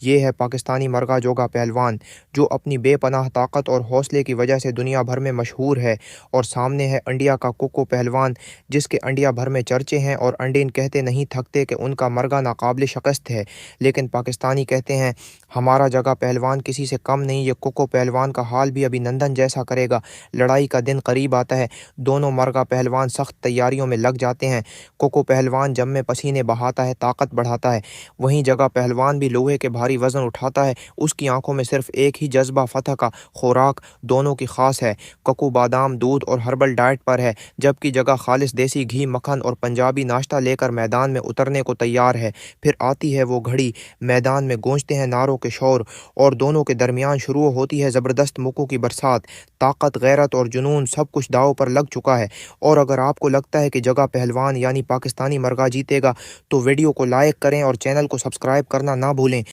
ये है पाकिस्तानी मरगा जोगा पहलवान, जो अपनी बेपनाह ताकत और हौसले की वजह से दुनिया भर में मशहूर है। और सामने है इंडिया का कोको पहलवान, जिसके इंडिया भर में चर्चे हैं और अंडीन कहते नहीं थकते कि उनका मरगा नाकाबिल शिकस्त है। लेकिन पाकिस्तानी कहते हैं हमारा जगह पहलवान किसी से कम नहीं। ये कोको पहलवान का हाल भी अभिनंदन जैसा करेगा। लड़ाई का दिन करीब आता है, दोनों मरगा पहलवान सख्त तैयारियों में लग जाते हैं। कोको पहलवान जम में पसीने बहाता है, ताकत बढ़ाता है। वहीं जगह पहलवान भी लोहे के भारी वजन उठाता है। उसकी आंखों में सिर्फ एक ही जज्बा, फतह का। खुराक दोनों की खास है। कोको बादाम, दूध और हर्बल डाइट पर है, जबकि जगह खालिस देसी घी, मक्खन और पंजाबी नाश्ता लेकर मैदान में उतरने को तैयार है। फिर आती है वो घड़ी, मैदान में गूंजते हैं नारों के शोर, और दोनों के दरमियान शुरू होती है ज़बरदस्त मुक्कों की बरसात। ताकत, गैरत और जुनून सब कुछ दांव पर लग चुका है। और अगर आपको लगता है कि जगह पहलवान यानी पाकिस्तानी मरगा जीतेगा, तो वीडियो को लाइक करें और चैनल को सब्सक्राइब करना ना भूलें।